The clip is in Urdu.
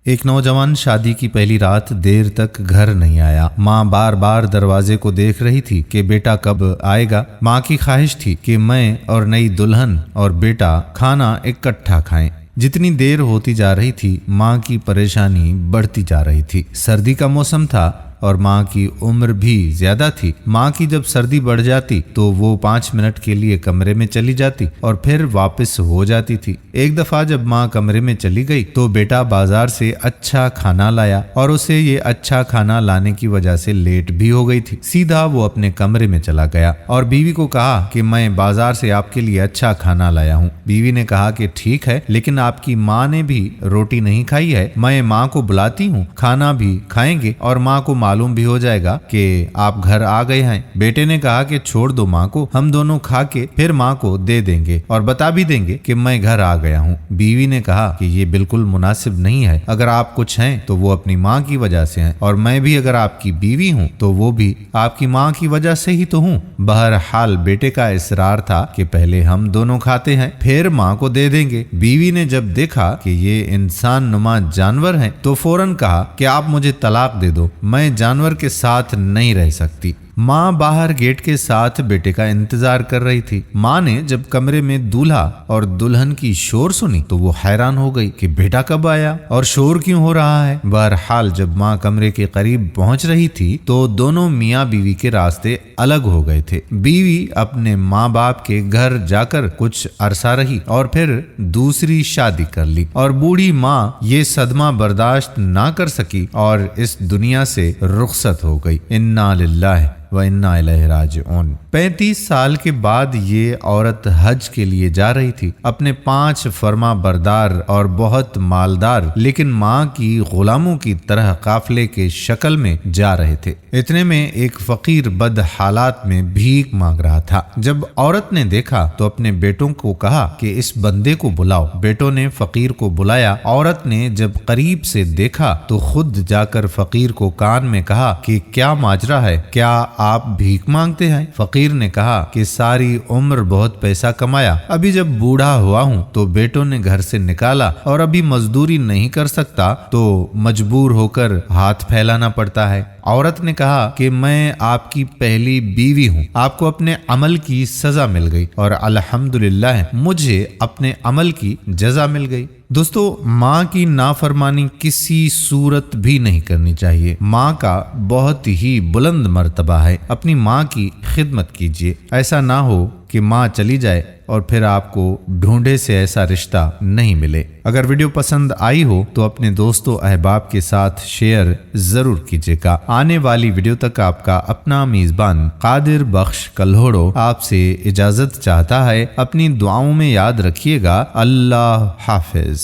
ایک نوجوان شادی کی پہلی رات دیر تک گھر نہیں آیا۔ ماں بار بار دروازے کو دیکھ رہی تھی کہ بیٹا کب آئے گا۔ ماں کی خواہش تھی کہ میں اور نئی دلہن اور بیٹا کھانا اکٹھا کھائیں۔ جتنی دیر ہوتی جا رہی تھی ماں کی پریشانی بڑھتی جا رہی تھی۔ سردی کا موسم تھا اور ماں کی عمر بھی زیادہ تھی۔ ماں کی جب سردی بڑھ جاتی تو وہ 5 منٹ کے لیے کمرے میں چلی جاتی اور پھر واپس ہو جاتی تھی۔ ایک دفعہ جب ماں کمرے میں چلی گئی تو بیٹا بازار سے اچھا کھانا لایا اور اسے یہ اچھا کھانا لانے کی وجہ سے لیٹ بھی ہو گئی تھی۔ سیدھا وہ اپنے کمرے میں چلا گیا اور بیوی کو کہا کہ میں بازار سے آپ کے لیے اچھا کھانا لایا ہوں۔ بیوی نے کہا کہ ٹھیک ہے، لیکن آپ کی ماں نے بھی روٹی نہیں کھائی ہے، میں ماں کو بلاتی ہوں، کھانا بھی کھائیں گے اور ماں کو معلوم بھی ہو جائے گا کہ آپ گھر آ گئے ہیں۔ بیٹے نے کہا کہ چھوڑ دو ماں کو، ہم دونوں کھا کے پھر ماں کو دے دیں گے اور بتا بھی دیں گے کہ میں گھر آ گیا ہوں۔ بیوی نے کہا کہ یہ بالکل مناسب نہیں ہے، اگر آپ کچھ ہیں تو وہ اپنی ماں کی وجہ سے ہیں اور میں بھی اگر آپ کی بیوی ہوں تو وہ بھی آپ کی ماں کی وجہ سے ہی تو ہوں۔ بہرحال بیٹے کا اصرار تھا کہ پہلے ہم دونوں کھاتے ہیں پھر ماں کو دے دیں گے۔ بیوی نے جب دیکھا کہ یہ انسان نما جانور ہیں تو فوراً کہا کہ آپ مجھے طلاق دے دو، میں جانور کے ساتھ نہیں رہ سکتی۔ ماں باہر گیٹ کے ساتھ بیٹے کا انتظار کر رہی تھی۔ ماں نے جب کمرے میں دولہا اور دلہن کی شور سنی تو وہ حیران ہو گئی کہ بیٹا کب آیا اور شور کیوں ہو رہا ہے۔ بہرحال جب ماں کمرے کے قریب پہنچ رہی تھی تو دونوں میاں بیوی کے راستے الگ ہو گئے تھے۔ بیوی اپنے ماں باپ کے گھر جا کر کچھ عرصہ رہی اور پھر دوسری شادی کر لی اور بوڑھی ماں یہ صدمہ برداشت نہ کر سکی اور اس دنیا سے رخصت ہو گئی۔ انا للہ وَإِنَّا إِلَيْهِ رَاجِعُونَ۔ 35 سال کے بعد یہ عورت حج کے لیے جا رہی تھی۔ اپنے 5 فرما بردار اور بہت مالدار لیکن ماں کی غلاموں کی طرح قافلے کے شکل میں جا رہے تھے۔ اتنے میں ایک فقیر بد حالات میں بھیک مانگ رہا تھا۔ جب عورت نے دیکھا تو اپنے بیٹوں کو کہا کہ اس بندے کو بلاؤ۔ بیٹوں نے فقیر کو بلایا۔ عورت نے جب قریب سے دیکھا تو خود جا کر فقیر کو کان میں کہا کہ کیا ماجرا ہے، کیا آپ بھیک مانگتے ہیں؟ فقیر نے کہا کہ ساری عمر بہت پیسہ کمایا، ابھی جب بوڑھا ہوا ہوں تو بیٹوں نے گھر سے نکالا اور ابھی مزدوری نہیں کر سکتا تو مجبور ہو کر ہاتھ پھیلانا پڑتا ہے۔ عورت نے کہا کہ میں آپ کی پہلی بیوی ہوں، آپ کو اپنے عمل کی سزا مل گئی اور الحمدللہ مجھے اپنے عمل کی جزا مل گئی۔ دوستو، ماں کی نافرمانی کسی صورت بھی نہیں کرنی چاہیے۔ ماں کا بہت ہی بلند مرتبہ ہے، اپنی ماں کی خدمت کیجیے۔ ایسا نہ ہو کہ ماں چلی جائے اور پھر آپ کو ڈھونڈے سے ایسا رشتہ نہیں ملے۔ اگر ویڈیو پسند آئی ہو تو اپنے دوستوں احباب کے ساتھ شیئر ضرور کیجیے گا۔ آنے والی ویڈیو تک آپ کا اپنا میزبان قادر بخش کلہوڑو آپ سے اجازت چاہتا ہے۔ اپنی دعاؤں میں یاد رکھیے گا۔ اللہ حافظ۔